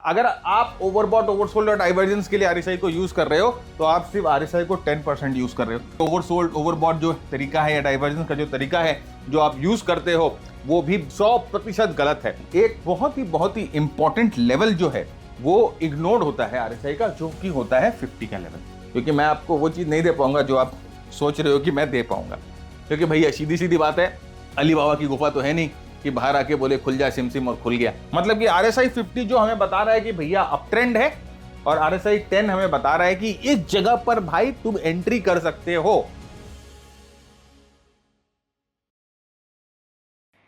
अगर आप overbought, oversold और डाइवर्जेंस के लिए आरएसआई को यूज कर रहे हो तो आप सिर्फ आरएसआई को 10% यूज कर रहे हो। ओवरसोल्ड, ओवरबॉट जो तरीका है या डाइवर्जेंस का जो तरीका है जो आप यूज करते हो वो भी 100% गलत है। एक बहुत ही इंपॉर्टेंट लेवल जो है वो इग्नोर्ड होता है आरएसआई का, जो कि होता है 50 का लेवल। क्योंकि मैं आपको वो चीज नहीं दे पाऊंगा जो आप सोच रहे हो कि मैं दे पाऊंगा, क्योंकि भैया सीधी सीधी बात है, अली बाबा की गुफा तो है नहीं कि बाहर आके बोले खुल जा सिमसिम और खुल गया। मतलब कि आरएसआई 50 जो हमें बता रहा है कि भैया अप ट्रेंड है, और आरएसआई 10 हमें बता रहा है कि इस जगह पर भाई तुम एंट्री कर सकते हो।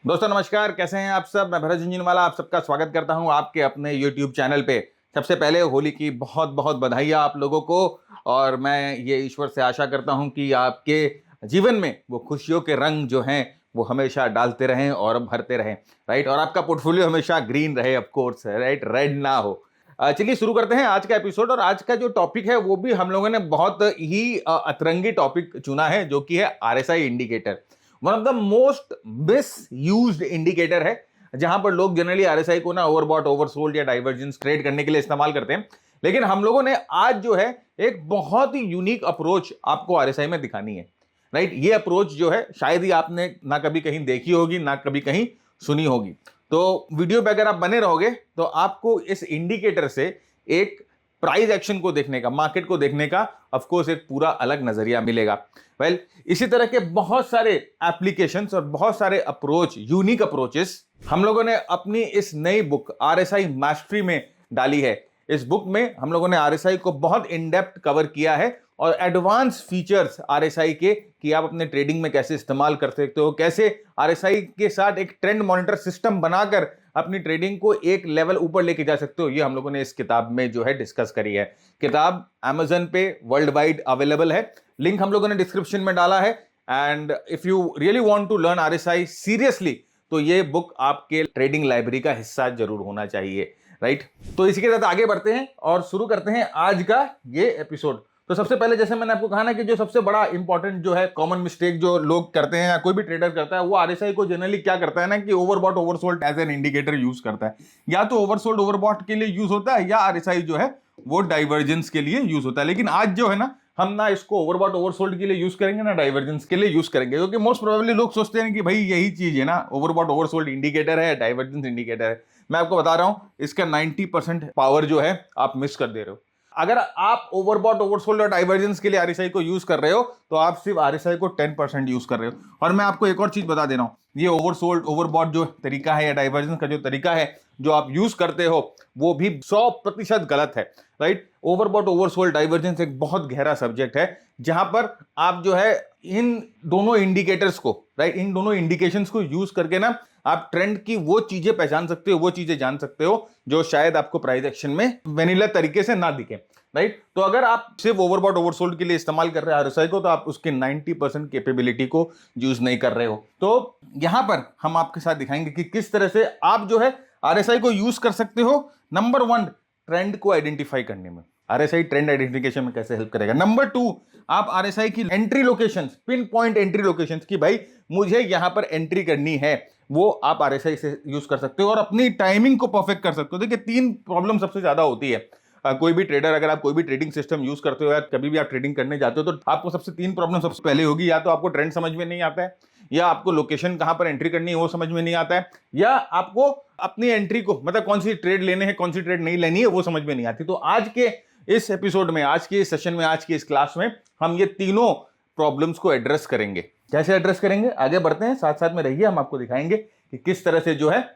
दोस्तों नमस्कार, कैसे हैं आप सब। मैं भरत झुंझुनवाला आप सबका स्वागत करता हूं आपके अपने YouTube चैनल पे। सबसे पहले होली की बहुत बहुत बधाइयां आप लोगों को, और मैं ये ईश्वर से आशा करता हूं कि आपके जीवन में वो खुशियों के रंग जो हैं वो हमेशा डालते रहें और भरते रहें, राइट। और आपका पोर्टफोलियो हमेशा ग्रीन रहे, ऑफ कोर्स, राइट, रेड ना हो। चलिए शुरू करते हैं आज का एपिसोड। और आज का जो टॉपिक है वो भी हम लोगों ने बहुत ही अतरंगी टॉपिक चुना है, जो कि है RSI indicator. One of the most miss used indicator है, जहां पर लोग जनरली आरएसआई को ना ओवरबॉट, ओवरसोल्ड या डाइवर्जेंस ट्रेड करने के लिए इस्तेमाल करते हैं। लेकिन हम लोगों ने आज जो है एक बहुत ही यूनिक अप्रोच आपको आरएसआई में दिखानी है, राइट। ये अप्रोच जो है शायद ही आपने ना कभी कहीं देखी होगी, ना कभी कहीं सुनी होगी। तो वीडियो पे अगर आप बने रहोगे तो आपको इस इंडिकेटर से एक प्राइस एक्शन को देखने का, मार्केट को देखने का ऑफ कोर्स एक पूरा अलग नजरिया मिलेगा। वेल, इसी तरह के बहुत सारे एप्लीकेशंस और बहुत सारे अप्रोच, यूनिक अप्रोचेस हम लोगों ने अपनी इस नई बुक आरएसआई मास्टरी में डाली है। इस बुक में हम लोगों ने आरएसआई को बहुत इन डेप्थ कवर किया है, और एडवांस फीचर्स आरएसआई के कि आप अपने ट्रेडिंग में कैसे इस्तेमाल कर सकते हो, कैसे आरएसआई के साथ एक ट्रेंड मॉनिटर सिस्टम बनाकर अपनी ट्रेडिंग को एक लेवल ऊपर लेके जा सकते हो। ये हम लोगों ने इस किताब में जो है डिस्कस करी है। किताब Amazon पे वर्ल्ड वाइड अवेलेबल है, लिंक हम लोगों ने डिस्क्रिप्शन में डाला है। And if you really want to learn RSI seriously तो ये बुक आपके ट्रेडिंग लाइब्रेरी का हिस्सा जरूर होना चाहिए, राइट। तो इसी के साथ आगे बढ़ते हैं और शुरू करते हैं आज का ये एपिसोड। तो सबसे पहले जैसे मैंने आपको कहा ना कि जो सबसे बड़ा इंपॉर्टेंट जो है कॉमन मिस्टेक जो लोग करते हैं या कोई भी ट्रेडर करता है, वो आरएसआई को जनरली क्या करता है ना कि overbought, oversold as an indicator use करता है। या तो ओवरसोल्ड, ओवरबॉट के लिए यूज होता है, या आरएसआई जो है वो डाइवर्जेंस के लिए यूज होता है। लेकिन आज जो है ना, हम ना इसको ओवरबॉट, ओवरसोल्ड के लिए यूज करेंगे ना डाइवर्जेंस के लिए यूज करेंगे, क्योंकि मोस्ट प्रोबेबली लोग सोचते हैं कि भाई यही चीज है ना, ओवरबॉट, ओवरसोल्ड इंडिकेटर है, डाइवर्जेंस इंडिकेटर है। मैं आपको बता रहा हूं इसका 90% पावर जो है आप मिस कर दे रहे हो। अगर आप ओवरबॉट, ओवरसोल्ड और डाइवर्जेंस के लिए आरएसआई को यूज कर रहे हो तो आप सिर्फ आरएसआई को 10% यूज कर रहे हो। और मैं आपको एक और चीज बता दे रहा हूं, ये ओवरसोल्ड, ओवरबॉट जो तरीका है या डाइवर्जेंस का जो तरीका है जो आप यूज करते हो वो भी 100% गलत है, राइट। ओवरबॉट, ओवरसोल्ड, डाइवर्जेंस एक बहुत गहरा सब्जेक्ट है, जहां पर आप जो है इन दोनों इंडिकेटर्स को, राइट, इन दोनों इंडिकेशंस को यूज करके ना आप ट्रेंड की वो चीजें पहचान सकते हो, वो चीजें जान सकते हो जो शायद आपको प्राइस एक्शन में वेनिला तरीके से ना दिखे, राइट। तो अगर आप सिर्फ ओवरबॉट, ओवरसोल्ड के लिए इस्तेमाल कर रहे हैं आरएसआई को, तो आप उसके 90% कैपेबिलिटी को यूज नहीं कर रहे हो। तो यहां पर हम आपके साथ दिखाएंगे कि किस तरह से आप जो है आरएसआई को यूज कर सकते हो। नंबर 1, ट्रेंड को आइडेंटिफाई करने में आरएसआई ट्रेंड आइडेंटिफिकेशन में कैसे हेल्प करेगा। नंबर 2, आप आरएसआई की entry locations, pin point entry locations की भाई मुझे यहां पर एंट्री करनी है, वो आप आरएसआई से यूज कर सकते हो और अपनी टाइमिंग को परफेक्ट कर सकते हो। देखिए 3 प्रॉब्लम सबसे ज्यादा होती है। कोई भी ट्रेडर, अगर आप कोई भी ट्रेडिंग सिस्टम यूज करते हो या कभी भी आप ट्रेडिंग करने जाते हो, तो आपको सबसे 3 प्रॉब्लम सबसे पहले होगी। या तो आपको ट्रेंड समझ में नहीं आता है, या आपको लोकेशन कहां पर एंट्री करनी है वो समझ में नहीं आता है, या आपको अपनी एंट्री को, मतलब कौन सी ट्रेड लेने हैं, कौन सी ट्रेड नहीं लेनी है, वो समझ में नहीं आती। तो आज के इस एपिसोड में, आज के इस सेशन में, आज की इस क्लास में हम ये तीनों प्रॉब्लम्स को एड्रेस करेंगे। कैसे एड्रेस करेंगे, आगे बढ़ते हैं, साथ साथ में रहिए, हम आपको दिखाएंगे कि किस तरह से जो है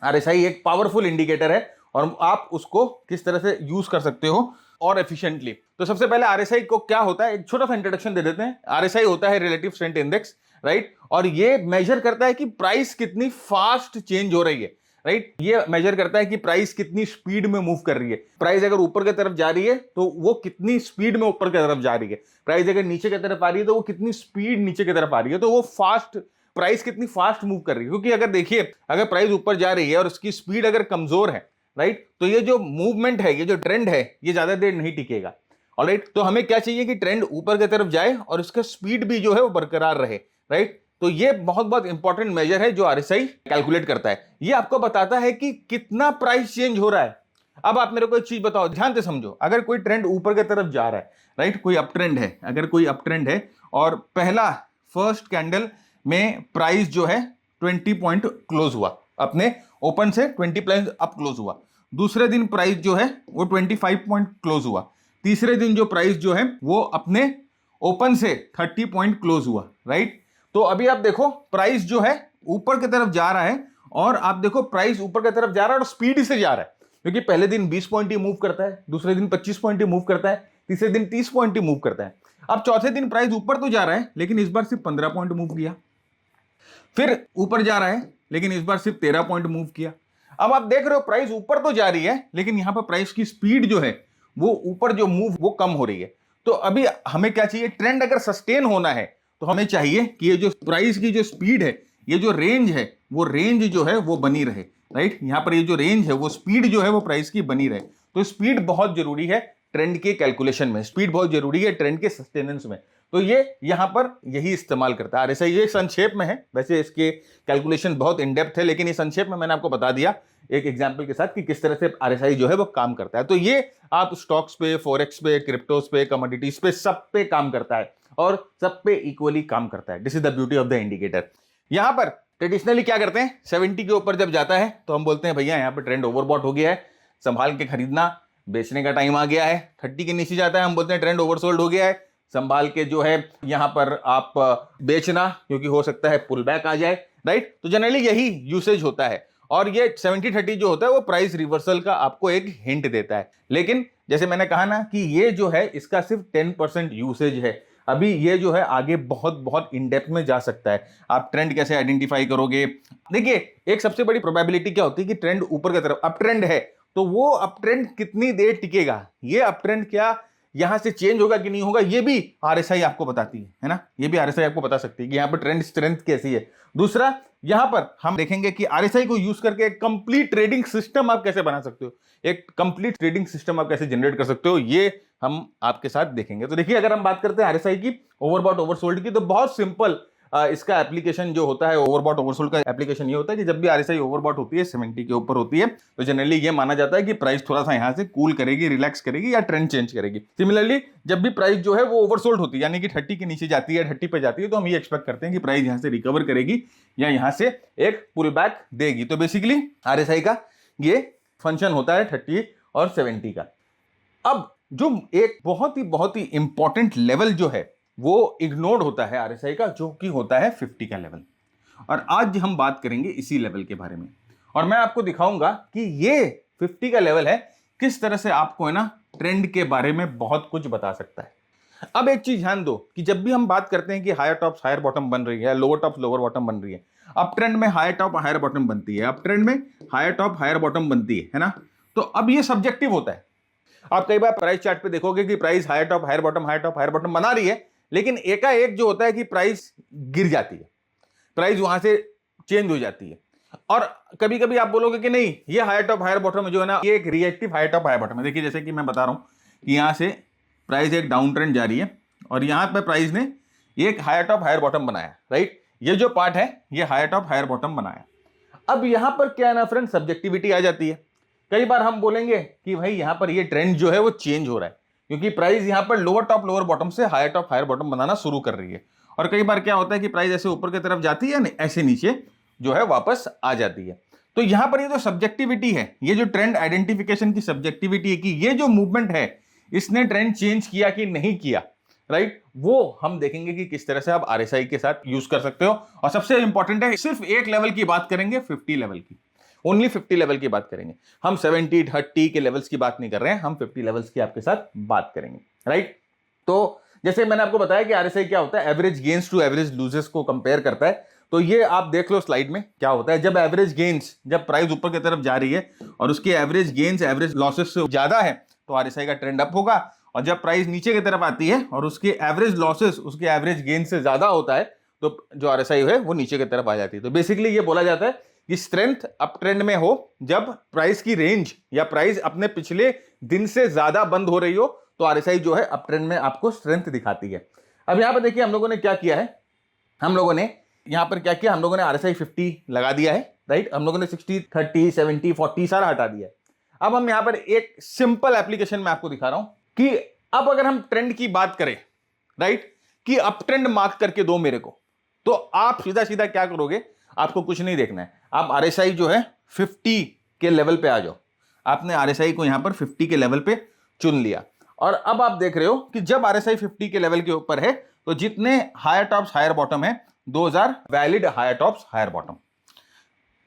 आरएसआई एक पावरफुल इंडिकेटर है और आप उसको किस तरह से यूज कर सकते हो और एफिशिएंटली। तो सबसे पहले आरएसआई को क्या होता है, एक छोटा सा इंट्रोडक्शन दे देते हैं। आरएसआई होता है रिलेटिव स्ट्रेंथ इंडेक्स, राइट, और ये मेजर करता है कि प्राइस कितनी फास्ट चेंज हो रही है, राइट। ये मेजर करता है कि प्राइस कितनी स्पीड में मूव कर रही है। प्राइस अगर ऊपर की तरफ जा रही है तो वो कितनी स्पीड में ऊपर की तरफ जा रही है। प्राइस अगर नीचे की तरफ आ रही है तो वो कितनी स्पीड नीचे की तरफ आ रही है। तो वो फास्ट, प्राइस कितनी फास्ट मूव कर रही है। क्योंकि अगर देखिए, अगर प्राइस ऊपर जा रही है और उसकी स्पीड अगर कमजोर है, राइट, तो ये जो मूवमेंट है, ये जो ट्रेंड है, ये ज्यादा देर नहीं टिकेगा। ऑलराइट, तो हमें क्या चाहिए कि ट्रेंड ऊपर की तरफ जाए और उसका स्पीड भी जो है वो बरकरार रहे, राइट। तो ये बहुत बहुत इंपॉर्टेंट मेजर है जो आरएसआई कैलकुलेट करता है। ये आपको बताता है कि कितना प्राइस चेंज हो रहा है, अब आप मेरे को एक चीज बताओ, ध्यान से समझो, अगर कोई ट्रेंड ऊपर की तरफ जा रहा है, राइट, कोई अप ट्रेंड है, अगर कोई अप ट्रेंड है और पहला फर्स्ट कैंडल में प्राइस जो है 20 पॉइंट क्लोज हुआ, अपने ओपन से 20 पॉइंट अप क्लोज हुआ, दूसरे दिन प्राइस जो है वो 25 पॉइंट क्लोज हुआ, तीसरे दिन जो प्राइस जो है वो अपने ओपन से 30 पॉइंट क्लोज हुआ, राइट। तो अभी आप देखो प्राइस जो है ऊपर की तरफ जा रहा है, और आप देखो प्राइस ऊपर की तरफ जा रहा है और स्पीड से जा रहा है, क्योंकि पहले दिन 20 पॉइंट ही मूव करता है, दूसरे दिन 25 पॉइंट ही मूव करता है, तीसरे दिन 30 पॉइंट ही मूव करता है। अब चौथे दिन प्राइस ऊपर तो जा रहा है, लेकिन इस बार सिर्फ 15 पॉइंट मूव किया, फिर ऊपर जा रहा है लेकिन इस बार सिर्फ 13 पॉइंट मूव किया। अब आप देख रहे हो प्राइस ऊपर तो जा रही है, लेकिन यहां पर प्राइस की स्पीड जो है वो ऊपर जो मूव वो कम हो रही है। तो अभी हमें क्या चाहिए, ट्रेंड अगर सस्टेन होना है तो हमें चाहिए कि ये जो प्राइस की जो स्पीड है, ये जो रेंज है, वो रेंज जो है वो बनी रहे, राइट। यहां पर ये जो रेंज है वो स्पीड जो है वो प्राइस की बनी रहे। तो स्पीड बहुत जरूरी है ट्रेंड के कैलकुलेशन में, स्पीड बहुत जरूरी है ट्रेंड के सस्टेनेंस में। तो ये यहां पर यही इस्तेमाल करता है आरएसआई। ये संक्षेप में है, वैसे इसके कैलकुलेशन बहुत इन डेप्थ है, लेकिन ये संक्षेप में मैंने आपको बता दिया एक एग्जांपल के साथ कि किस तरह से आरएसआई जो है वो काम करता है। तो ये आप स्टॉक्स पे, फॉरेक्स पे, क्रिप्टोस पे, कमोडिटीज पे, सब पे काम करता है और सब पे इक्वली काम करता है। This is the beauty of the indicator. यहां पर ट्रेडिशनली क्या करते हैं, 70 के ऊपर जब जाता है तो हम बोलते हैं भैया यहाँ पर ट्रेंड ओवरबॉट हो गया है, संभाल के खरीदना, बेचने का टाइम आ गया है। 30 के नीचे जाता है हम बोलते हैं ट्रेंड ओवरसोल्ड हो गया है, संभाल के जो है यहां पर आप बेचना, क्योंकि हो सकता है पुल बैक आ जाए, राइट। तो जनरली यही यूसेज होता है, और ये 70-30 जो होता है वो प्राइस रिवर्सल का आपको एक हिंट देता है। लेकिन जैसे मैंने कहा ना कि ये जो है इसका सिर्फ 10% यूसेज है। अभी ये जो है आगे बहुत बहुत इन डेप्थ में जा सकता है। आप ट्रेंड कैसे आइडेंटिफाई करोगे, देखिए एक सबसे बड़ी प्रोबेबिलिटी क्या होती है कि ट्रेंड ऊपर की तरफ अप ट्रेंड है, तो वो अप ट्रेंड कितनी देर टिकेगा, ये अप ट्रेंड क्या यहां से चेंज होगा कि नहीं होगा, ये भी आरएसआई आपको बताती है ना, ये भी आरएसआई आपको बता सकती है कि यहां पर ट्रेंड स्ट्रेंथ कैसी है। दूसरा, यहां पर हम देखेंगे कि आरएसआई को यूज करके एक कंप्लीट ट्रेडिंग सिस्टम आप कैसे बना सकते हो, एक कंप्लीट ट्रेडिंग सिस्टम आप कैसे जनरेट कर सकते हो, ये हम आपके साथ देखेंगे। तो देखिए अगर हम बात करते हैं आरएसआई की ओवरबॉट ओवरसोल्ड की, तो बहुत सिंपल इसका एप्लीकेशन जो होता है, ओवरबॉट ओवरसोल्ड का एप्लीकेशन ये होता है कि जब भी आरएसआई ओवरबॉट होती है 70 के ऊपर होती है, तो जनरली ये माना जाता है कि प्राइस थोड़ा सा यहां से कूल करेगी, रिलैक्स करेगी या ट्रेंड चेंज करेगी। सिमिलरली जब भी प्राइस जो है वो ओवरसोल्ड होती है, यानी कि 30 के नीचे जाती है, 30 पे जाती है, तो हम ये एक्सपेक्ट करते हैं कि प्राइस यहां से रिकवर करेगी या यहां से एक पुल बैक देगी। तो बेसिकली आरएसआई का ये फंक्शन होता है 30 और 70 का। अब जो एक बहुत ही इंपॉर्टेंट लेवल जो है वो इग्नोर्ड होता है आरएसआई का, जो कि होता है 50 का लेवल, और आज हम बात करेंगे इसी लेवल के बारे में, और मैं आपको दिखाऊंगा कि ये 50 का लेवल है किस तरह से आपको है ना ट्रेंड के बारे में बहुत कुछ बता सकता है। अब एक चीज ध्यान दो कि जब भी हम बात करते हैं कि हायर टॉप हायर बॉटम बन रही है, लोअर टॉप लोअर बॉटम बन रही है, अप ट्रेंड में हायर टॉप हायर बॉटम बनती है, अप ट्रेंड में हायर टॉप हायर बॉटम बनती है ना। तो अब ये सब्जेक्टिव होता है। आप कई बार प्राइस चार्ट पे देखोगे कि price higher top higher bottom बना रही है, लेकिन एकाएक जो होता है कि प्राइस गिर जाती है, प्राइस वहां से चेंज हो जाती है। और कभी कभी आप बोलोगे कि नहीं ये हायर टॉप हायर बॉटम जो है ना, ये एक reactive higher top higher bottom है। देखिए जैसे कि मैं बता रहा हूं कि यहां से प्राइस एक डाउन ट्रेंड जा रही है और यहां पर प्राइस ने एक हायर टॉप हायर बॉटम बनाया, राइट। ये जो पार्ट है ये हायर टॉप हायर बॉटम बनाया। अब यहां पर क्या है ना फ्रेंड, सब्जेक्टिविटी आ जाती है। कई बार हम बोलेंगे कि भाई यहां पर ये ट्रेंड जो है वो चेंज हो रहा है, क्योंकि प्राइस यहां पर लोअर टॉप लोअर बॉटम से हायर टॉप हायर बॉटम बनाना शुरू कर रही है। और कई बार क्या होता है कि प्राइस ऐसे ऊपर की तरफ जाती है, ऐसे नीचे जो है वापस आ जाती है। तो यहां पर ये जो सब्जेक्टिविटी है, ये जो ट्रेंड आइडेंटिफिकेशन की सब्जेक्टिविटी है कि ये जो मूवमेंट है इसने ट्रेंड चेंज किया कि नहीं किया, राइट, वो हम देखेंगे कि किस तरह से आप आरएसआई के साथ यूज कर सकते हो। और सबसे इंपॉर्टेंट है, सिर्फ एक लेवल की बात करेंगे, 50 लेवल की, ओनली 50 लेवल की बात करेंगे। हम 70 30 के लेवल्स की बात नहीं कर रहे हैं, हम 50 लेवल्स की आपके साथ बात करेंगे, राइट। तो जैसे मैंने आपको बताया कि आरएसआई क्या होता है, average gains to average losses को कंपेयर करता है। तो ये आप देख लो स्लाइड में क्या होता है, जब एवरेज गेन्स, जब प्राइस ऊपर की तरफ जा रही है और उसके एवरेज गेन्स एवरेज लॉसेस से ज्यादा है तो आरएसआई का ट्रेंड अप होगा, और जब प्राइस नीचे की तरफ आती है और उसके एवरेज लॉसेस उसके एवरेज गेन से ज्यादा होता है तो जो आरएसआई है वो नीचे की तरफ आ जाती है। तो बेसिकली ये बोला जाता है कि स्ट्रेंथ अप ट्रेंड में हो जब प्राइस की रेंज या प्राइस अपने पिछले दिन से ज्यादा बंद हो रही हो, तो आरएसआई जो है अप ट्रेंड में आपको स्ट्रेंथ दिखाती है। अब यहां पर देखिए हम लोगों ने क्या किया है, हम लोगों ने यहां पर क्या किया, हम लोगों ने आरएसआई 50 लगा दिया है, राइट। हम लोगों ने 60 30 70 40 सारा हटा दिया है। अब हम यहां पर एक सिंपल एप्लीकेशन में आपको दिखा रहा हूं कि अब अगर हम ट्रेंड की बात करें, राइट, कि अप ट्रेंड मार्क करके दो मेरे को, तो आप सीधा सीधा क्या करोगे, आपको कुछ नहीं देखना है, आप आरएसआई जो है 50 के लेवल पे आ जाओ। आपने आरएसआई को यहां पर 50 के लेवल पे चुन लिया, और अब आप देख रहे हो कि जब आरएसआई 50 के लेवल के ऊपर है तो जितने हायर टॉप्स हायर बॉटम है, 2000 valid higher tops higher bottom.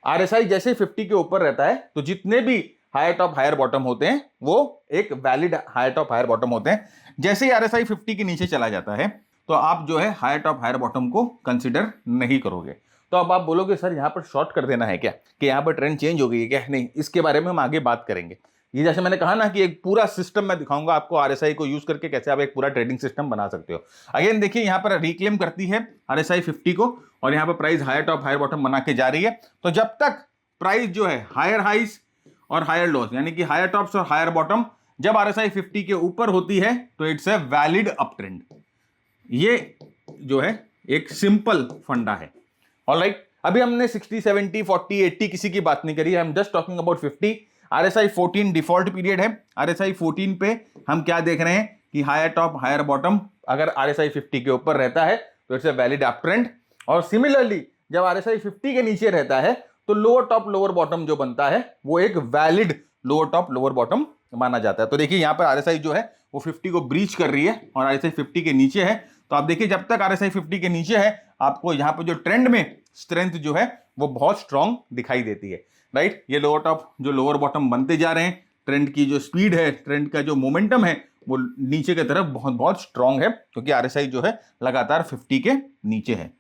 RSI जैसे 50 के ऊपर रहता है तो जितने भी हायर टॉप हायर बॉटम होते हैं वो एक valid higher top higher bottom होते हैं। जैसे ही आरएसआई 50 के नीचे चला जाता है तो आप जो है हायर टॉप हायर बॉटम को कंसीडर नहीं करोगे। तो अब आप बोलोगे सर यहां पर शॉर्ट कर देना है क्या, कि यहां पर ट्रेंड चेंज हो गई है क्या? नहीं, इसके बारे में हम आगे बात करेंगे। ये जैसे मैंने कहा ना कि एक पूरा सिस्टम मैं दिखाऊंगा आपको आरएसआई को यूज करके कैसे आप एक पूरा ट्रेडिंग सिस्टम बना सकते हो। अगेन देखिए यहां पर रिक्लेम करती है आरएसआई 50 को, और यहां पर price higher top higher bottom बना के जा रही है। तो जब तक प्राइस जो है हायर हाइज और हायर लोस, यानी कि हायर टॉप्स और हायर बॉटम, जब आरएसआई 50 के ऊपर होती है तो it's a valid up trend. ये जो है एक सिंपल फंडा है। ऑलराइट, अभी हमने 60, 70, 40, 80 किसी की बात नहीं करी, I am just talking about 50। RSI 14 default period है। आरएसआई 14 पे हम क्या देख रहे हैं कि हायर टॉप हायर बॉटम अगर आरएसआई 50 के ऊपर रहता है तो it's a valid up trend. और सिमिलरली जब आरएसआई 50 के नीचे रहता है तो लोअर टॉप लोअर बॉटम जो बनता है वो एक valid lower top lower bottom माना जाता है। तो देखिए यहां पर आरएसआई जो है वो 50 को ब्रीच कर रही है और आरएसआई 50 के नीचे है। तो आप देखिए जब तक आरएसआई 50 के नीचे है आपको यहां पर जो ट्रेंड में स्ट्रेंथ जो है वो बहुत स्ट्रांग दिखाई देती है, राइट। ये लोअर टॉप जो लोअर बॉटम बनते जा रहे हैं, ट्रेंड की जो स्पीड है, ट्रेंड का जो मोमेंटम है वो नीचे की तरफ बहुत बहुत स्ट्रांग है, क्योंकि आरएसआई जो है लगातार 50 के नीचे है।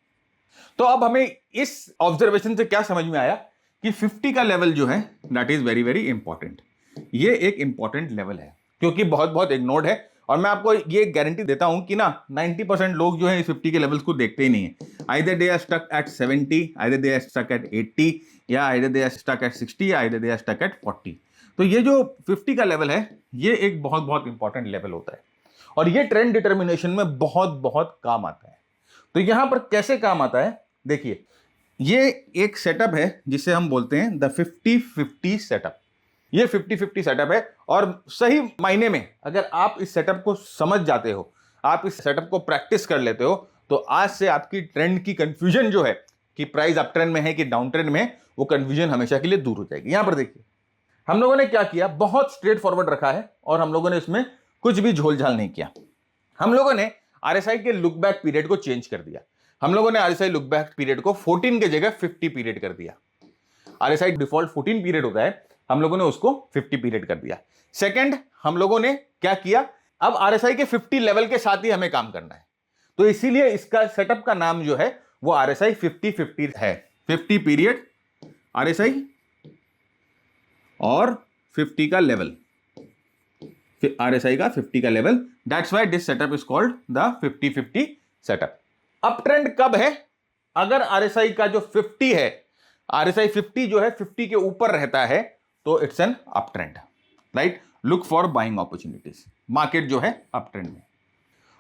तो अब हमें इस ऑब्जर्वेशन से क्या समझ में आया कि 50 का लेवल जो है that is very very important. ये एक इंपॉर्टेंट लेवल है क्योंकि बहुत बहुत इग्नोर्ड है, और मैं आपको ये गारंटी देता हूं कि ना 90% लोग जो है इस 50 के लेवल्स को देखते ही नहीं है। Either they are stuck at 70, either they are stuck at 80, या either they are stuck at 60, या either they are stuck at 40। तो ये जो 50 का लेवल है ये एक बहुत बहुत इंपॉर्टेंट लेवल होता है, और ये ट्रेंड डिटर्मिनेशन में बहुत बहुत काम आता है। तो यहां पर कैसे काम आता है, देखिए ये एक सेटअप है जिसे हम बोलते हैं द 50-50 सेटअप। ये 50-50 सेटअप है, और सही मायने में अगर आप इस सेटअप को समझ जाते हो, आप इस सेटअप को प्रैक्टिस कर लेते हो, तो आज से आपकी ट्रेंड की कंफ्यूजन जो है कि प्राइस अप ट्रेंड में है कि डाउन ट्रेंड में, वो कंफ्यूजन हमेशा के लिए दूर हो जाएगी। यहां पर देखिए हम लोगों ने क्या किया, बहुत स्ट्रेट फॉरवर्ड रखा है और हम लोगों ने इसमें कुछ भी झोलझाल नहीं किया। हम लोगों ने आरएसआई के लुक बैक पीरियड को चेंज कर दिया। हम लोगों ने आरएसआई लुक बैक पीरियड को 14 के जगह 50 पीरियड कर दिया। आरएसआई डिफॉल्ट 14 पीरियड होता है, हम लोगों ने उसको 50 पीरियड कर दिया। सेकंड, हम लोगों ने क्या किया, अब आरएसआई के 50 लेवल के साथ ही हमें काम करना है, तो इसीलिए इसका सेटअप का नाम जो है वो आरएसआई 50-50 है। 50 पीरियड आरएसआई और 50 का लेवल, आरएसआई का 50 का level, that's why this setup is called the 50-50 setup. Up trend कब है, अगर आरएसआई का जो 50 है, आरएसआई 50 जो है 50 के ऊपर रहता है तो it's an up trend, right. Look for buying opportunities, market जो है अप ट्रेंड में।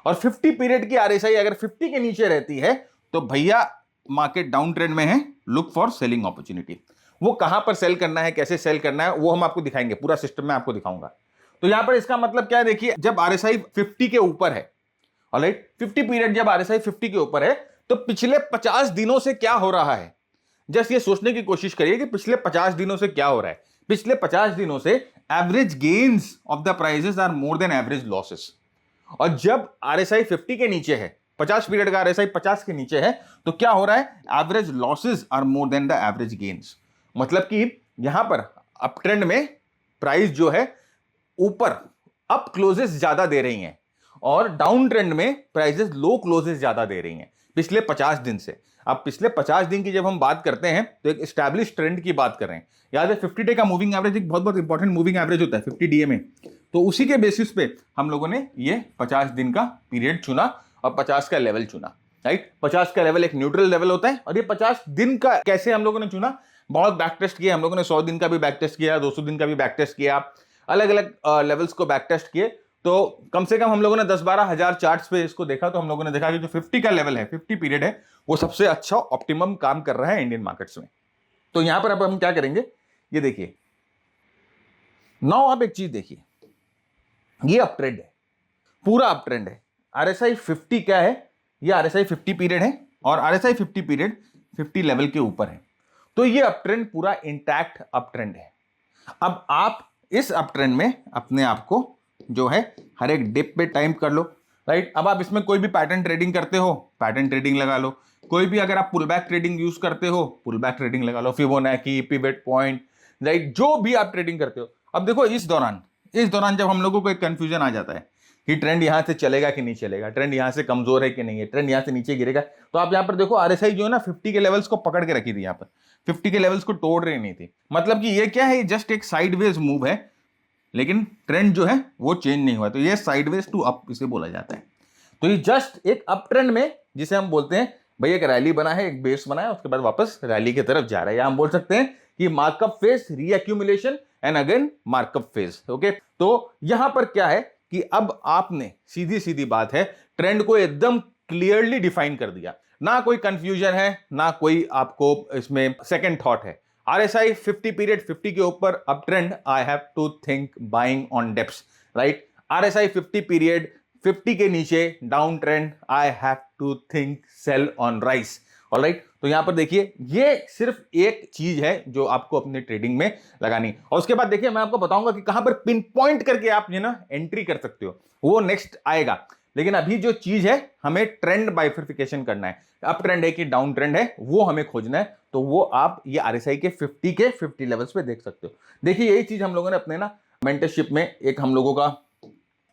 और 50 पीरियड की आरएसआई अगर 50 के नीचे रहती है तो भैया मार्केट डाउन ट्रेंड में है, लुक फॉर सेलिंग अपॉर्चुनिटी। वो कहां पर सेल करना है, कैसे सेल करना है, वो हम आपको दिखाएंगे, पूरा सिस्टम में आपको दिखाऊंगा। तो यहां पर इसका मतलब क्या है, देखिए जब आरएसआई 50 के ऊपर है, ऑलराइट, 50 पीरियड जब आरएसआई 50 के ऊपर है तो पिछले 50 दिनों से क्या हो रहा है, जस्ट ये सोचने की कोशिश करिए कि पिछले 50 दिनों से क्या हो रहा है। पिछले 50 दिनों से average gains of the prices are more than average losses. और जब आरएसआई 50 के नीचे है, 50 पीरियड का आरएसआई 50 के नीचे है, तो क्या हो रहा है, average losses are more than the average gains. मतलब कि यहां पर अप ट्रेंड में प्राइस जो है ऊपर अप क्लोजेस ज्यादा दे रही हैं, और डाउन ट्रेंड में प्राइसेस लो क्लोजेस ज्यादा दे रही हैं पिछले 50 दिन से। अब पिछले 50 दिन की जब हम बात करते हैं तो एक एस्टैब्लिश ट्रेंड की बात कर रहे हैं। याद है 50 डे का मूविंग एवरेज एक बहुत बहुत इंपॉर्टेंट मूविंग एवरेज होता है 50 डीए में। तो उसी के बेसिस पे हम लोगों ने ये 50 दिन का पीरियड चुना और 50 का लेवल चुना, राइट। 50 का लेवल एक न्यूट्रल लेवल होता है, और ये 50 दिन का कैसे हम लोगों ने चुना, बहुत बैक टेस्ट किया हम लोगों ने, 100 दिन का भी बैक टेस्ट किया, 200 दिन का भी बैक टेस्ट किया, अलग अलग लेवल्स को बैक टेस्ट किए। तो कम से कम हम लोगों ने 10-12 हजार चार्ट्स पे इसको देखा, तो हम लोगों ने देखा कि जो 50 का लेवल है, 50 पीरियड है, वो सबसे अच्छा ऑप्टिमम काम कर रहा है इंडियन मार्केट्स में। तो यहां पर अब हम क्या करेंगे, ये देखिए नाउ आप एक चीज देखिए, ये अप ट्रेंड है, पूरा अप ट्रेंड है। RSI 50 क्या है, ये RSI 50 पीरियड है और RSI 50 पीरियड 50 लेवल के ऊपर है। तो ये अप ट्रेंड पूरा इंटैक्ट अप ट्रेंड है। अब आप इस अप ट्रेंड में अपने आप को जो है हर एक डिप पे टाइम कर लो, राइट। अब आप इसमें कोई भी पैटर्न ट्रेडिंग करते हो, पैटर्न ट्रेडिंग लगा लो। कोई भी अगर आप पुल बैक ट्रेडिंग यूज करते हो, पुल बैक ट्रेडिंग लगा लो, फिबोनाची, पिवट पॉइंट, राइट, जो भी आप ट्रेडिंग करते हो। अब देखो इस दौरान जब हम लोगों को एक कंफ्यूजन आ जाता है कि ट्रेंड यहां से चलेगा कि नहीं चलेगा, ट्रेंड यहां से कमजोर है कि नहीं है, ट्रेंड यहां से नीचे गिरेगा, तो आप यहां पर देखो RSI जो है ना 50 के लेवल्स को पकड़ के रखी थी, यहां पर 50 के लेवल्स को तोड़ रही नहीं थी। मतलब कि ये क्या है, जस्ट एक साइडवेज मूव है, लेकिन ट्रेंड जो है वो चेंज नहीं हुआ। तो ये साइडवेज टू अप इसे बोला जाता है। तो ये जस्ट एक अप ट्रेंड में, जिसे हम बोलते हैं भाई एक रैली बना है, एक बेस बना है, उसके बाद वापस रैली की तरफ जा रहा है, या हम बोल सकते हैं कि markup phase, reaccumulation and again markup phase. Okay, तो यहां पर क्या है कि अब आपने सीधी सीधी बात है, ट्रेंड को एकदम क्लियरली डिफाइन कर दिया, ना कोई कंफ्यूजन है, ना कोई आपको इसमें सेकंड थॉट है। RSI 50 पीरियड 50 के ऊपर up trend, I have to think buying on dips, right. RSI 50 period 50 के नीचे down trend, I have to think sell on rise. Alright, तो यहां पर देखिए ये सिर्फ एक चीज है जो आपको अपने ट्रेडिंग में लगानी। और उसके बाद देखिए मैं आपको बताऊंगा कि कहां पर पिन पॉइंट करके आप ना एंट्री कर सकते हो, वो नेक्स्ट आएगा। लेकिन अभी जो चीज है, हमें ट्रेंड बाइफर्फिकेशन करना है, अप ट्रेंड है कि डाउन ट्रेंड है, वो हमें खोजना है। तो वो आप ये RSI के 50 लेवल्स पे देख सकते हो। देखिए यही चीज हम लोगों ने अपने ना मेंटरशिप में एक हम लोगों का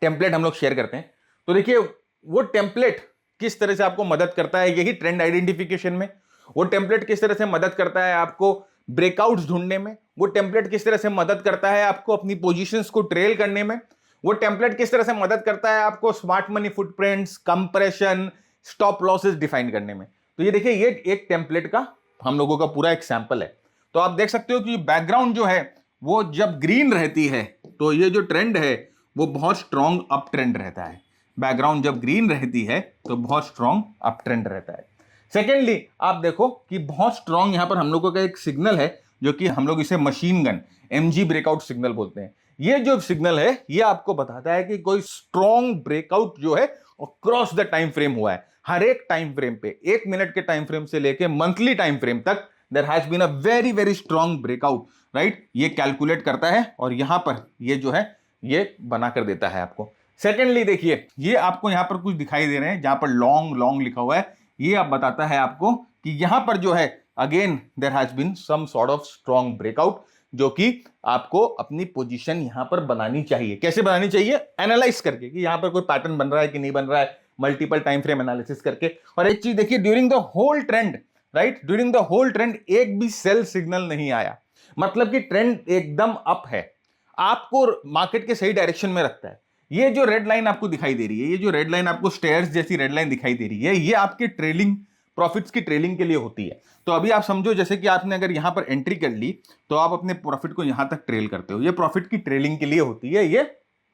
टेम्पलेट हम लोग शेयर करते हैं। तो देखिए वो टेम्पलेट किस तरह से आपको मदद करता है, यही ट्रेंड आइडेंटिफिकेशन में। वो टेम्पलेट किस तरह से मदद करता है आपको ब्रेकआउट्स ढूंढने में। वो टेम्पलेट किस तरह से मदद करता है आपको अपनी पोजीशंस को ट्रेल करने में। वो टेम्पलेट किस तरह से मदद करता है आपको smart money footprints, compression, stop losses define करने में। तो ये देखिए ये एक टेम्पलेट का हम लोगों का पूरा एक सैंपल है। तो आप देख सकते हो कि बैकग्राउंड जो है वो जब ग्रीन रहती है तो ये जो ट्रेंड है वो बहुत स्ट्रॉन्ग अप ट्रेंड रहता है। बैकग्राउंड जब ग्रीन रहती है तो बहुत स्ट्रॉन्ग अप ट्रेंड रहता है। सेकेंडली आप देखो कि बहुत स्ट्रॉन्ग यहां पर हम लोगों का एक सिग्नल है, जो कि हम लोग इसे machine gun MG breakout signal बोलते हैं। ये जो सिग्नल है ये आपको बताता है कि कोई स्ट्रॉन्ग ब्रेकआउट जो है क्रॉस द टाइम फ्रेम हुआ है। हर एक टाइम फ्रेम पे, 1 मिनट के टाइम फ्रेम से लेके मंथली टाइम फ्रेम तक there has been a very very strong breakout, right. ये कैलकुलेट करता है और यहां पर ये जो है ये बना कर देता है आपको। सेकेंडली देखिए ये आपको यहां पर कुछ दिखाई दे रहे हैं जहां पर लॉन्ग लॉन्ग लिखा हुआ है, ये आप बताता है आपको कि यहां पर जो है again there has been some sort of strong breakout, जो कि आपको अपनी पोजीशन यहां पर बनानी चाहिए। कैसे बनानी चाहिए, एनालाइज करके कि यहां पर कोई पैटर्न बन रहा है कि नहीं बन रहा है, मल्टीपल टाइम फ्रेम एनालिसिस करके। और एक चीज देखिए, during the whole trend, right, during the whole trend एक भी सेल सिग्नल नहीं आया, मतलब कि ट्रेंड एकदम अप है, आपको मार्केट के सही डायरेक्शन में रखता है। ये जो रेड लाइन आपको दिखाई दे रही है, ये जो रेड लाइन आपको स्टेयर्स जैसी रेड लाइन दिखाई दे रही है, ये आपके ट्रेलिंग प्रॉफिट्स की ट्रेलिंग के लिए होती है। तो अभी आप समझो जैसे कि आपने अगर यहां पर एंट्री कर ली तो आप अपने प्रॉफिट को यहां तक ट्रेल करते हो, ये प्रॉफिट की ट्रेलिंग के लिए होती है ये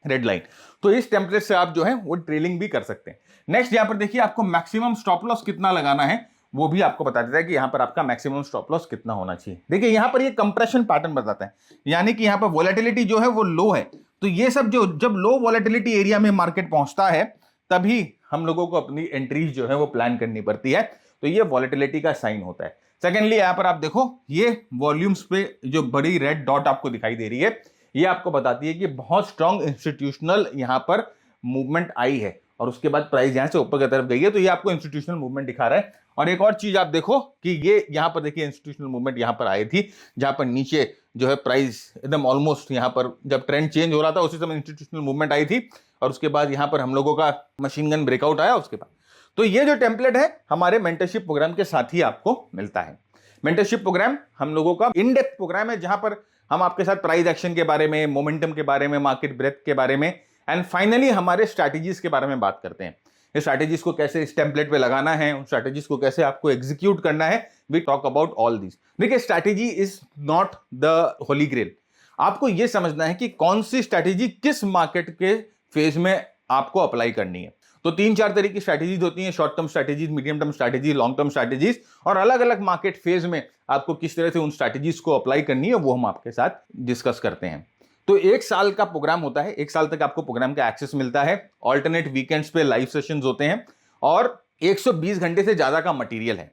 रेड लाइन। तो इस टेम्पलेट से आप जो है वो ट्रेलिंग भी कर सकते हैं। नेक्स्ट यहां पर देखिए आपको मैक्सिमम स्टॉप लॉस कितना लगाना है, वो भी आपको बता देता है कि यहां पर आपका मैक्सिमम स्टॉप लॉस कितना होना चाहिए। देखिए यहां पर ये कंप्रेशन पैटर्न बताता है, यानी कि यहां पर वोलेटिलिटी जो है वो लो है। तो ये सब जो जब लो वोलेटिलिटी एरिया में मार्केट पहुंचता है तभी हम लोगों को अपनी एंट्रीज जो है वो प्लान करनी पड़ती है। तो ये वोलेटिलिटी का साइन होता है। सेकेंडली यहां पर आप देखो ये वॉल्यूम्स पे जो बड़ी रेड डॉट आपको दिखाई दे रही है, ये आपको बताती है कि बहुत स्ट्रॉन्ग इंस्टीट्यूशनल यहां पर मूवमेंट आई है और उसके बाद प्राइस यहां से ऊपर की तरफ गई है। तो ये आपको इंस्टीट्यूशनल मूवमेंट दिखा रहा है। और एक और चीज आप देखो कि ये यहां पर देखिए इंस्टीट्यूशनल मूवमेंट यहां पर आई थी, जहां पर नीचे जो है प्राइस एकदम ऑलमोस्ट यहां पर जब ट्रेंड चेंज हो रहा था उसी समय इंस्टीट्यूशनल मूवमेंट आई थी और उसके बाद यहां पर हम लोगों का मशीन गन ब्रेकआउट आया उसके बाद। तो ये जो टेम्पलेट है हमारे मेंटरशिप प्रोग्राम के साथ ही आपको मिलता है। मेंटरशिप प्रोग्राम हम लोगों का इन डेप्थ प्रोग्राम है, जहां पर हम आपके साथ प्राइस एक्शन के बारे में, मोमेंटम के बारे में, मार्केट ब्रेथ के बारे में एंड फाइनली हमारे स्ट्रैटेजीज के बारे में बात करते हैं। ये स्ट्रैटेजीज को कैसे इस टेम्पलेट पे लगाना है, उन स्ट्रैटेजीज को कैसे आपको एग्जीक्यूट करना है, we talk about all this. देखिए strategy is not the holy grail. आपको यह समझना है कि कौन सी स्ट्रैटेजी किस मार्केट के फेज में आपको अप्लाई करनी है। तो 3-4 तरह की स्ट्रैटेजीज होती हैं, short term strategies, medium term strategies, long term strategies, और अलग अलग मार्केट फेज में आपको किस तरह से उन स्ट्रैटेजीज को अप्लाई करनी है वो हम आपके साथ डिस्कस करते हैं। तो 1 साल का प्रोग्राम होता है, 1 साल तक आपको प्रोग्राम का एक्सेस मिलता है, ऑल्टरनेट वीकेंड्स पे लाइव सेशंस होते हैं और 120 घंटे से ज्यादा का मटेरियल है।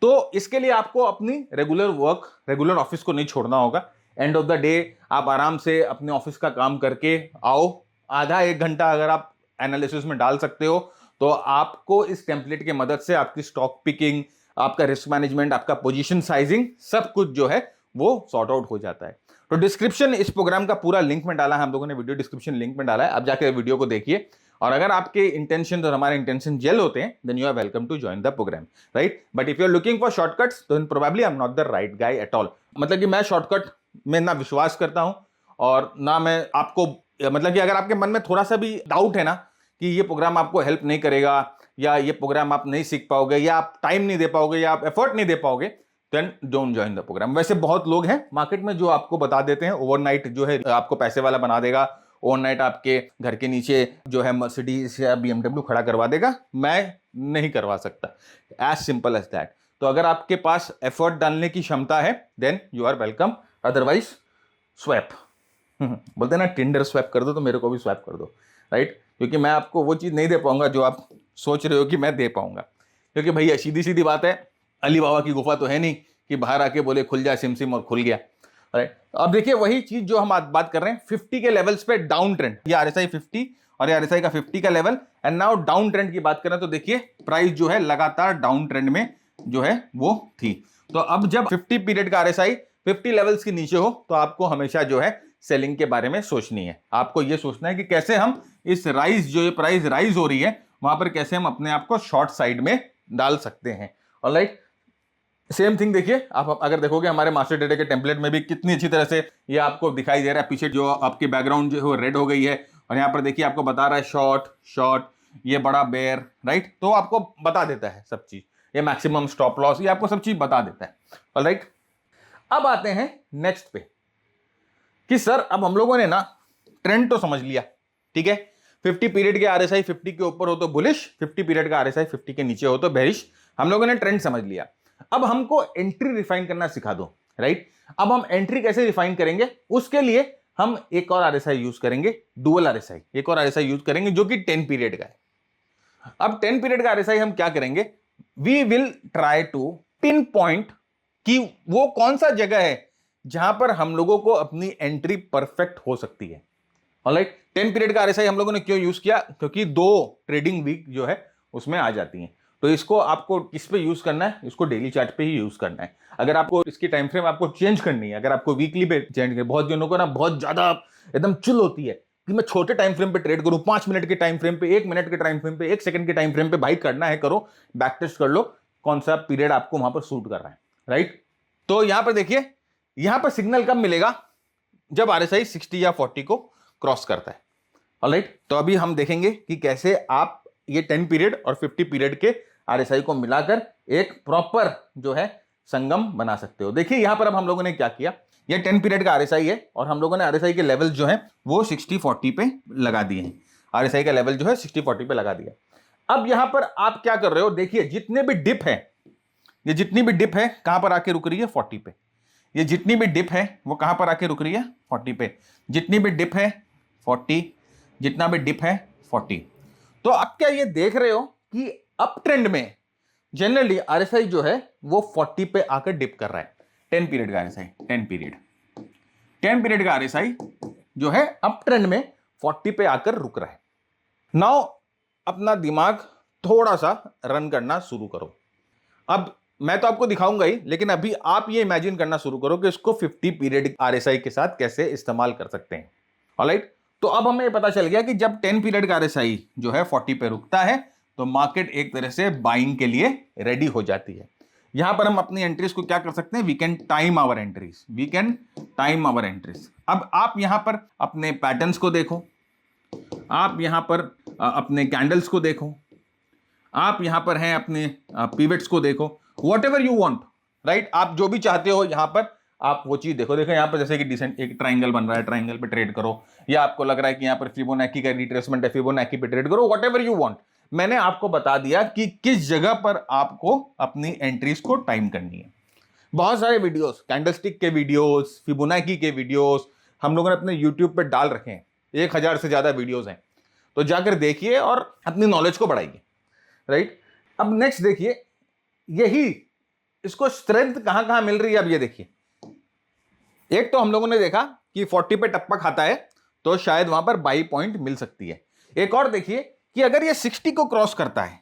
तो इसके लिए आपको अपनी रेगुलर ऑफिस को नहीं छोड़ना होगा। एंड ऑफ द डे आप आराम से अपने ऑफिस का काम करके आओ, आधा 1 घंटा अगर आप एनालिसिस में डाल सकते हो तो आपको इस टेम्पलेट की मदद से आपकी स्टॉक पिकिंग, आपका रिस्क मैनेजमेंट, आपका पोजीशन साइजिंग, सब कुछ जो है वो सॉर्ट आउट हो जाता है। तो डिस्क्रिप्शन इस प्रोग्राम का पूरा लिंक में डाला है, हम लोगों ने वीडियो डिस्क्रिप्शन लिंक में डाला है, आप जाकर वीडियो को देखिए। और अगर आपके इंटेंशन और हमारे इंटेंशन जेल होते हैं then you are welcome to join the program, right. But if you are looking for shortcuts then probably I am not the right guy at all. मतलब कि मैं शॉर्टकट में ना विश्वास करता हूं और ना मैं आपको, मतलब कि अगर आपके मन में थोड़ा सा भी डाउट है ना कि ये प्रोग्राम आपको हेल्प नहीं करेगा या ये प्रोग्राम आप नहीं सीख पाओगे या आप टाइम नहीं दे पाओगे या आप एफर्ट नहीं दे पाओगे, then don't join the program. वैसे बहुत लोग हैं मार्केट में जो आपको बता देते हैं ओवरनाइट जो है आपको पैसे वाला बना देगा, ओवरनाइट आपके घर के नीचे जो है मर्सिडीज या BMW खड़ा करवा देगा। मैं नहीं करवा सकता, एज सिंपल एज दैट। तो अगर आपके पास एफर्ट डालने की क्षमता है then you are welcome, otherwise swap बोलते हैं ना, टिंडर स्वैप कर दो तो मेरे को भी स्वैप कर दो, राइट। क्योंकि मैं आपको वो चीज़ नहीं दे पाऊंगा जो आप सोच रहे हो कि मैं दे पाऊंगा। क्योंकि भैया सीधी सीधी बात है, अली बाबा की गुफा तो है नहीं कि बाहर आके बोले खुल जा सिम सिम और खुल गया, राइट। अब देखिए वही चीज जो हम बात कर रहे हैं 50 के लेवल्स पे डाउन ट्रेंड, ये RSI 50 और ये RSI का 50 का level. And now down trend की बात करें तो देखिए प्राइस जो है लगातार डाउन ट्रेंड में जो है वो थी। तो अब जब 50 पीरियड का RSI 50 लेवल्स के नीचे हो तो आपको हमेशा जो है सेलिंग के बारे में सोचनी है। आपको ये सोचना है कि कैसे हम इस राइज जो ये प्राइस राइज हो रही है वहां पर कैसे हम अपने आप को शॉर्ट साइड में डाल सकते हैं। ऑलराइट, सेम थिंग देखिए आप अगर देखोगे हमारे मास्टर डेटा के टेम्पलेट में भी कितनी अच्छी तरह से ये आपको दिखाई दे रहा है। पीछे जो आपकी बैकग्राउंड जो है रेड हो गई है और यहाँ पर देखिए आपको बता रहा है शॉर्ट, ये बड़ा बेयर, राइट। तो आपको बता देता है सब चीज, ये मैक्सिमम स्टॉप लॉस, ये आपको सब चीज बता देता है। ऑलराइट, अब आते हैं नेक्स्ट पे कि सर अब हम लोगों ने ना ट्रेंड तो समझ लिया, ठीक है। 50 पीरियड के RSI 50 के ऊपर हो तो बुलिश, 50 पीरियड का RSI 50 के नीचे हो तो बेरिश। हम लोगों ने ट्रेंड समझ लिया, अब हमको एंट्री रिफाइन करना सिखा दो, राइट। अब हम एंट्री कैसे रिफाइन करेंगे, उसके लिए हम एक और RSI यूज करेंगे, डुअल RSI, एक और RSI यूज करेंगे जो कि 10 पीरियड का है। अब 10 पीरियड का RSI हम क्या करेंगे, we will try to pinpoint कि वो कौन सा जगह है जहां पर हम लोगों को अपनी एंट्री परफेक्ट हो सकती है। ऑलराइट, 10 पीरियड का RSI हम लोगों ने क्यों यूज किया, क्योंकि 2 ट्रेडिंग वीक जो है उसमें आ जाती हैं। तो इसको आपको किस पे यूज करना है, इसको डेली चार्ट पे ही यूज करना है। अगर आपको इसकी टाइम फ्रेम आपको चेंज करनी है, अगर आपको वीकली पे चेंज करनी, बहुत जनों को ना बहुत ज्यादा एकदम चुल होती है कि मैं छोटे टाइम फ्रेम पे ट्रेड करूं, 5 मिनट के टाइम फ्रेम पे, 1 मिनट के टाइम फ्रेम पे, 1 सेकंड के टाइम फ्रेम पे। भाई करना है करो, बैक टेस्ट कर लो कौन सा पीरियड आपको वहां पर सूट कर रहा है, राइट। तो यहां पर देखिए, यहां पर सिग्नल कब मिलेगा, जब RSI 60 या 40 को क्रॉस करता है। ऑलराइट, तो अभी हम देखेंगे कि कैसे आप ये 10 पीरियड और 50 पीरियड के RSI को मिलाकर एक प्रॉपर जो है संगम बना सकते हो। देखिए यहां पर अब हम लोगों ने क्या किया, ये 10 पीरियड का RSI है और हम लोगों ने RSI के लेवल जो है वो 60-40 पे लगा दिए हैं। RSI का लेवल जो है 60-40 पे लगा दिया। अब यहां पर आप क्या कर रहे हो, देखिए जितने भी डिप है, ये जितनी भी डिप है कहां पर आके रुक रही है, 40 पे। ये जितनी भी डिप है वो कहां पर आके रुक रही है, 40 पे। जितनी भी डिप है 40, जितना भी डिप है 40। तो आप क्या ये देख रहे हो कि अप ट्रेंड में जनरली RSI जो है वो 40 पे आकर डिप कर रहा है। 10 पीरियड का RSI, 10 पीरियड का RSI जो है अप ट्रेंड में 40 पे आकर रुक रहा है। नाउ अपना दिमाग थोड़ा सा रन करना शुरू करो। अब मैं तो आपको दिखाऊंगा ही, लेकिन अभी आप ये इमेजिन करना शुरू करो कि इसको 50 पीरियड RSI के साथ कैसे इस्तेमाल कर सकते हैं। ऑलराइट, तो अब हमें पता चल गया कि जब 10 पीरियड का RSI जो है 40 पे रुकता है तो मार्केट एक तरह से बाइंग के लिए रेडी हो जाती है। यहां पर हम अपनी एंट्रीज को क्या कर सकते हैं, we can time our entries. अब आप यहां पर अपने पैटर्न्स को देखो, आप यहां पर अपने कैंडल्स को देखो, आप यहां पर हैं अपने पिवट्स को देखो, what ever you want, right. आप जो भी चाहते हो यहां पर आप वो चीज देखो। देखो यहाँ पर जैसे कि डिसेंट एक ट्राइंगल बन रहा है, ट्राइंगल पे ट्रेड करो, या आपको लग रहा है कि यहाँ पर फिबोनाची का रिट्रेसमेंट है, फिबोनाची पे ट्रेड करो, वॉट एवर यू वॉन्ट। मैंने आपको बता दिया कि किस जगह पर आपको अपनी एंट्रीज को टाइम करनी है। बहुत सारे वीडियोस, कैंडलस्टिक के वीडियोस, फिबोनाची के वीडियोस, हम लोगों ने अपने यूट्यूब पे डाल रखे हैं, 1000 से ज्यादा वीडियोस हैं, तो जाकर देखिए और अपनी नॉलेज को बढ़ाइए, राइट। अब नेक्स्ट देखिए, यही इसको स्ट्रेंथ कहां कहां मिल रही है। अब ये देखिए, एक तो हम लोगों ने देखा कि 40 पे टप्पा खाता है तो शायद वहां पर बाई पॉइंट मिल सकती है। एक और देखिए कि अगर ये 60 को क्रॉस करता है,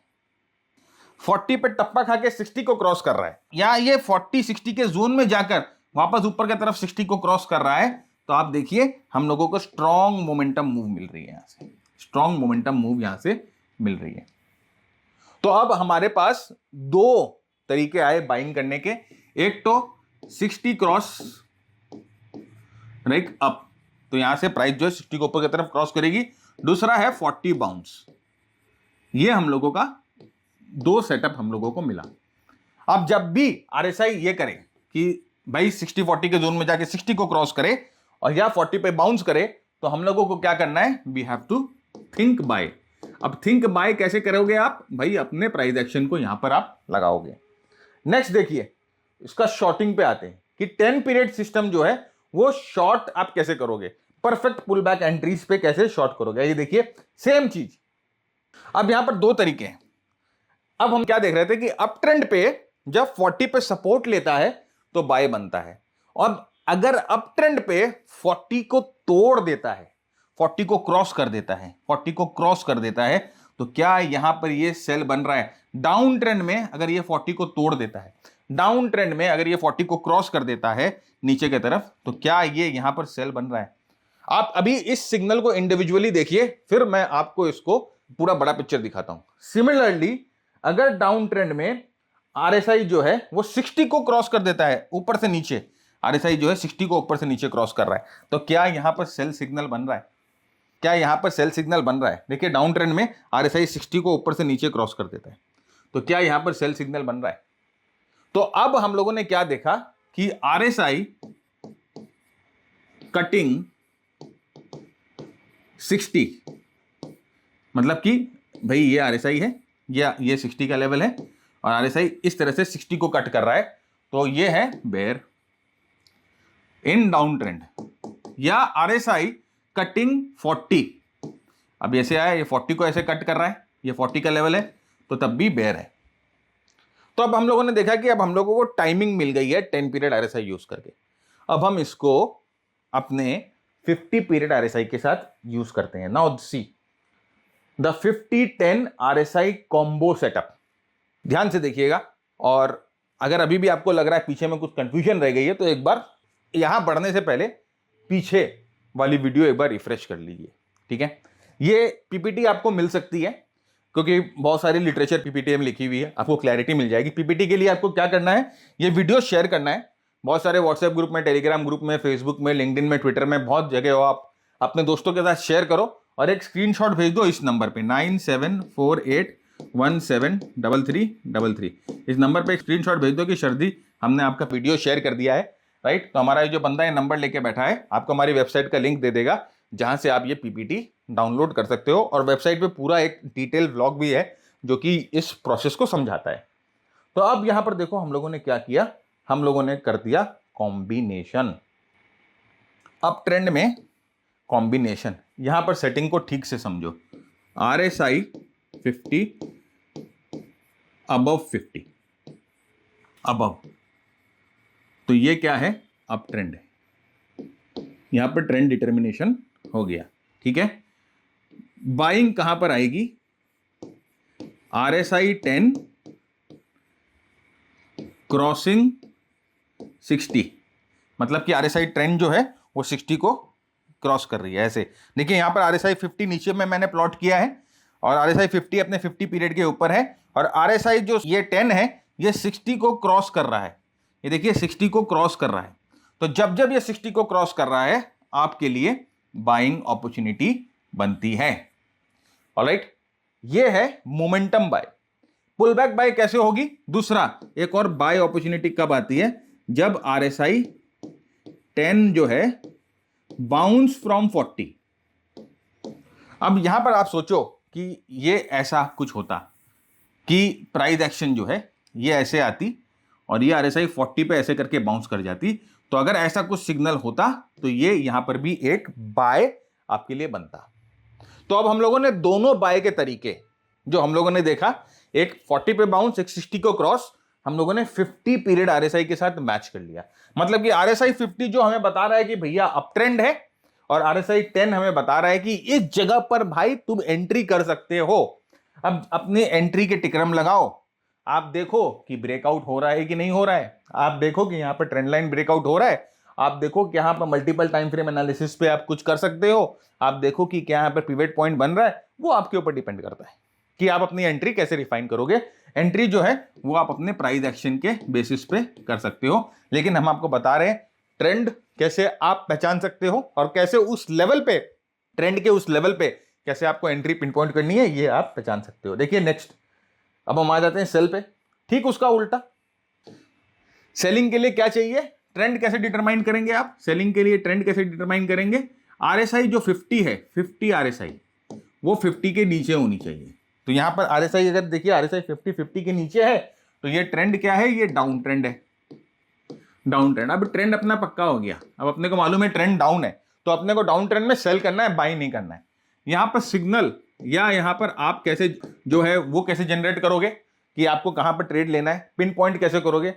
40 पे टप्पा खा के 60 को क्रॉस कर रहा है, या ये 40-60 के जोन में जाकर वापस ऊपर की तरफ 60 को क्रॉस कर रहा है, तो आप देखिए हम लोगों को स्ट्रॉन्ग मोमेंटम मूव मिल रही है, यहां से स्ट्रॉन्ग मोमेंटम मूव यहां से मिल रही है। तो अब हमारे पास दो तरीके आए बाइंग करने के, एक तो 60 क्रॉस राइट अप, तो यहां से प्राइस जो है 60 को ऊपर की तरफ क्रॉस करेगी। दूसरा है 40 बाउंस। ये हम लोगों का दो सेटअप हम लोगों को मिला। अब जब भी आरएसआई ये करे कि भाई 60-40 के जोन में जाके 60 को क्रॉस करे और या 40 पे बाउंस करे, तो हम लोगों को क्या करना है, we have to think buy. अब थिंक बाय कैसे करोगे आप, भाई अपने प्राइस एक्शन को यहां पर आप लगाओगे। नेक्स्ट देखिए, इसका शॉर्टिंग पे आते हैं कि 10 पीरियड सिस्टम जो है वो शॉर्ट आप कैसे करोगे, परफेक्ट पुल बैक एंट्रीज पे कैसे शॉर्ट करोगे। ये देखिए सेम चीज। अब यहां पर दो तरीके हैं। अब हम क्या देख रहे थे कि अप ट्रेंड पे जब 40 पे सपोर्ट लेता है तो बाय बनता है, और अगर अप ट्रेंड पे 40 को तोड़ देता है, 40 को क्रॉस कर देता है, 40 को क्रॉस कर देता है, तो क्या यहां पर ये सेल बन रहा है। डाउन ट्रेंड में अगर ये 40 को तोड़ देता है, डाउन ट्रेंड में अगर ये 40 को क्रॉस कर देता है नीचे की तरफ, तो क्या ये यहां पर सेल बन रहा है। आप अभी इस सिग्नल को इंडिविजुअली देखिए, फिर मैं आपको इसको पूरा बड़ा पिक्चर दिखाता हूं। सिमिलरली अगर डाउन ट्रेंड में आरएसआई जो है वो 60 को क्रॉस कर देता है ऊपर से नीचे, आरएसआई जो है 60 को ऊपर से नीचे क्रॉस कर रहा है, तो क्या यहां पर सेल सिग्नल बन रहा है, क्या यहां पर सेल सिग्नल बन रहा है। देखिए डाउन ट्रेंड में आरएसआई 60 को ऊपर से नीचे क्रॉस कर देता है, तो क्या यहां पर सेल सिग्नल बन रहा है। तो अब हम लोगों ने क्या देखा कि आरएसआई कटिंग 60, मतलब कि भाई ये आरएसआई है या ये 60 का लेवल है और आरएसआई इस तरह से 60 को कट कर रहा है, तो ये है बेयर इन डाउन ट्रेंड। या आरएसआई कटिंग 40, अब ऐसे आया, ये 40 को ऐसे कट कर रहा है, ये 40 का लेवल है, तो तब भी बेयर है। तो अब हम लोगों ने देखा कि अब हम लोगों को टाइमिंग मिल गई है 10 पीरियड आरएसआई यूज करके। अब हम इसको अपने 50 पीरियड आरएसआई के साथ यूज करते हैं। Now see the 50-10 RSI combo setup. ध्यान से देखिएगा, और अगर अभी भी आपको लग रहा है पीछे में कुछ कंफ्यूजन रह गई है, तो एक बार यहां बढ़ने से पहले पीछे वाली वीडियो एक बार रिफ्रेश कर लीजिए, ठीक है। ये पीपीटी आपको मिल सकती है क्योंकि बहुत सारी लिटरेचर पीपीटी में लिखी हुई है, आपको क्लैरिटी मिल जाएगी। पीपीटी के लिए आपको क्या करना है, ये वीडियो शेयर करना है बहुत सारे व्हाट्सएप ग्रुप में, टेलीग्राम ग्रुप में, फेसबुक में, लिंक्डइन में, ट्विटर में, बहुत जगह हो, आप अपने दोस्तों के साथ शेयर करो और एक स्क्रीनशॉट भेज दो इस नंबर पे 9748173333। इस नंबर पे एक स्क्रीनशॉट भेज दो कि शर्दी हमने आपका वीडियो शेयर कर दिया है, राइट। तो हमारा ये जो बंदा है नंबर लेके बैठा है, आपको हमारी वेबसाइट का लिंक दे देगा जहां से आप ये पीपीटी डाउनलोड कर सकते हो, और वेबसाइट पे पूरा एक डिटेल व्लॉग भी है जो कि इस प्रोसेस को समझाता है। तो अब यहां पर देखो हम लोगों ने क्या किया, हम लोगों ने कर दिया कॉम्बिनेशन। अप ट्रेंड में कॉम्बिनेशन, यहां पर सेटिंग को ठीक से समझो। आरएसआई 50 अबव 50 अबव, तो ये क्या है, अप ट्रेंड है। यहां पर ट्रेंड डिटर्मिनेशन हो गया, ठीक है। बाइंग कहां पर आएगी, आरएसआई 10 क्रॉसिंग 60, मतलब कि आरएसआई ट्रेंड जो है वो 60 को क्रॉस कर रही है। ऐसे देखिए यहां पर आरएसआई 50 नीचे में मैंने प्लॉट किया है और आरएसआई 50 अपने 50 पीरियड के ऊपर है, और आरएसआई जो ये 10 है ये 60 को क्रॉस कर रहा है। ये देखिए 60 को क्रॉस कर रहा है, तो जब जब ये 60 को क्रॉस कर रहा है आपके लिए बाइंग अपॉर्चुनिटी बनती है। ऑलराइट, ये है momentum buy. Pull back buy कैसे होगी, दूसरा एक और बाय अपॉर्चुनिटी कब आती है, जब आरएसआई 10 जो है बाउंस फ्रॉम 40। अब यहां पर आप सोचो कि ये ऐसा कुछ होता कि प्राइस एक्शन जो है ये ऐसे आती और ये आरएसआई 40 पे ऐसे करके बाउंस कर जाती, तो अगर ऐसा कुछ सिग्नल होता तो ये यहां पर भी एक बाय आपके लिए बनता। तो अब हम लोगों ने दोनों बाय के तरीके जो हम लोगों ने देखा, एक 40 पे बाउंस, एक 60 को क्रॉस, हम लोगों ने 50 पीरियड आरएसआई के साथ मैच कर लिया। मतलब कि आरएसआई 50 जो हमें बता रहा है कि भैया अप ट्रेंड है, और आरएसआई 10 हमें बता रहा है कि इस जगह पर भाई तुम एंट्री कर सकते हो। अब अपनी एंट्री के टिकरम लगाओ, आप देखो कि ब्रेकआउट हो रहा है कि नहीं हो रहा है, आप देखो कि यहां पर ट्रेंड लाइन ब्रेकआउट हो रहा है, आप देखो कि यहां पर मल्टीपल टाइम फ्रेम एनालिसिस पे आप कुछ कर सकते हो, आप देखो कि क्या यहां पर पिवट पॉइंट बन रहा है। वो आपके ऊपर डिपेंड करता है कि आप अपनी एंट्री कैसे रिफाइन करोगे। एंट्री जो है वो आप अपने प्राइस एक्शन के बेसिस पे कर सकते हो, लेकिन हम आपको बता रहे हैं ट्रेंड कैसे आप पहचान सकते हो और कैसे उस लेवल पे, ट्रेंड के उस लेवल पे कैसे आपको एंट्री पिन पॉइंट करनी है, ये आप पहचान सकते हो। देखिए नेक्स्ट, अब हम आ जाते हैं सेल पे। ठीक उसका उल्टा, सेलिंग के लिए क्या चाहिए, ट्रेंड कैसे डिटरमाइन करेंगे आप, सेलिंग के लिए ट्रेंड कैसे डिटरमाइन करेंगे। आरएसआई जो 50 है, 50 आरएसआई वो 50 के नीचे होनी चाहिए। तो यहां पर आरएसआई अगर देखिए आरएसआई 50 के नीचे है तो ये ट्रेंड क्या है, ये डाउन ट्रेंड है, डाउन ट्रेंड। अब ट्रेंड अपना पक्का हो गया, अब अपने को मालूम है ट्रेंड डाउन है, तो अपने को डाउन ट्रेंड में सेल करना है, बाई नहीं करना है। यहां पर सिग्नल या यहां पर आप कैसे जो है वो कैसे जनरेट करोगे कि आपको कहां पर ट्रेड लेना है, पिन पॉइंट कैसे करोगे।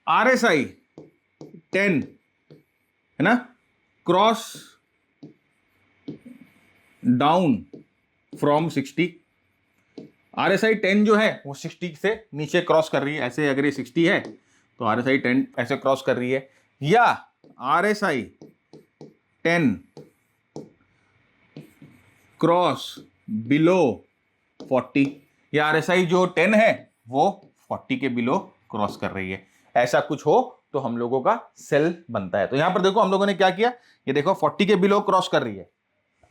आरएसआई 10 है ना, क्रॉस डाउन फ्रॉम 60, आरएसआई 10 जो है वो 60 से नीचे क्रॉस कर रही है, ऐसे अगर ये 60 है तो आरएसआई 10 ऐसे क्रॉस कर रही है, या आरएसआई 10 क्रॉस बिलो 40, या आरएसआई जो 10 है वो 40 के बिलो क्रॉस कर रही है, ऐसा कुछ हो तो हम लोगों का सेल बनता है। तो यहां पर देखो हम लोगों ने क्या किया, ये देखो 40 के बिलो क्रॉस कर रही है।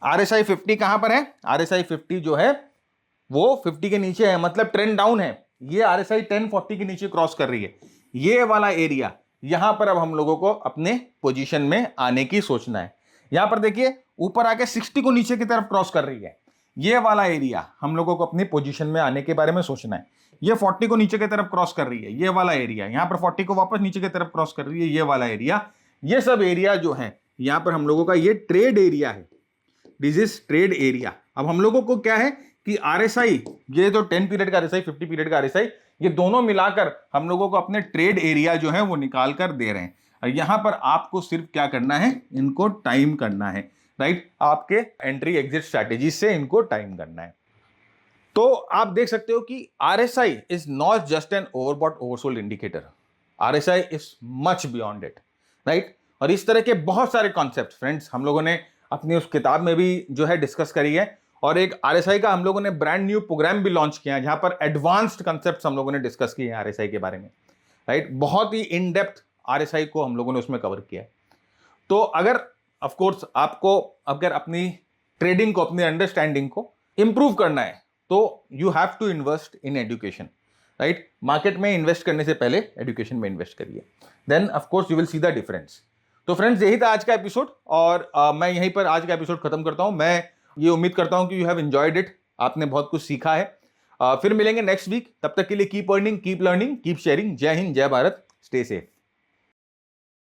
आरएसआई 50 कहां पर है, आरएसआई 50 जो है वो 50 के नीचे है, मतलब ट्रेंड डाउन है। ये आरएसआई 10 40 के नीचे क्रॉस कर रही है, ये वाला एरिया यहां पर अब हम लोगों को अपने पोजीशन में आने की सोचना है। यहां पर देखिए ऊपर आके 60 को नीचे की तरफ क्रॉस कर रही है, ये वाला एरिया हम लोगों को अपनी पोजीशन में आने के बारे में सोचना है। ये 40 को नीचे की तरफ क्रॉस कर रही है, ये वाला एरिया, यहां पर 40 को वापस नीचे की तरफ क्रॉस कर रही है, ये वाला एरिया, ये सब एरिया जो है यहां पर हम लोगों का ये ट्रेड एरिया है, दिस इज ट्रेड एरिया। अब हम लोगों को क्या है कि आरएसआई, ये जो 10 पीरियड का आरएसआई 50 पीरियड का आरएसआई, ये दोनों मिलाकर हम लोगों को अपने ट्रेड एरिया जो है वो निकाल कर दे रहे हैं। और यहां पर आपको सिर्फ क्या करना है, इनको टाइम करना है, राइट, आपके एंट्री एग्जिट स्ट्रैटेजी से इनको टाइम करना है। तो आप देख सकते हो कि RSI is not just an overbought oversold indicator, RSI is much beyond it, right. और इस तरह के बहुत सारे कॉन्सेप्ट फ्रेंड्स हम लोगों ने अपनी उस किताब में भी जो है डिस्कस करी है, और एक आरएसआई का हम लोगों ने ब्रांड न्यू प्रोग्राम भी लॉन्च किया है जहां पर एडवांस्ड कॉन्सेप्ट्स हम लोगों ने डिस्कस किए हैं आरएसआई के बारे में, राइट। बहुत ही इन डेप्थ आरएसआई को हम लोगों ने उसमें कवर किया है। तो अगर ऑफ कोर्स आपको अगर अपनी ट्रेडिंग को, अपनी अंडरस्टैंडिंग को इंप्रूव करना है तो you have to invest in education, right. Market में इन्वेस्ट करने से पहले एजुकेशन में इन्वेस्ट करिए, then of course you will see the difference. तो फ्रेंड्स यही था आज का एपिसोड, और मैं यहीं पर आज का एपिसोड खत्म करता हूं। मैं ये उम्मीद करता हूं कि यू हैव एंजॉयड इट, आपने बहुत कुछ सीखा है। फिर मिलेंगे नेक्स्ट वीक, तब तक के लिए keep earning, keep learning, keep sharing. जय हिंद, जय भारत, स्टे सेफ।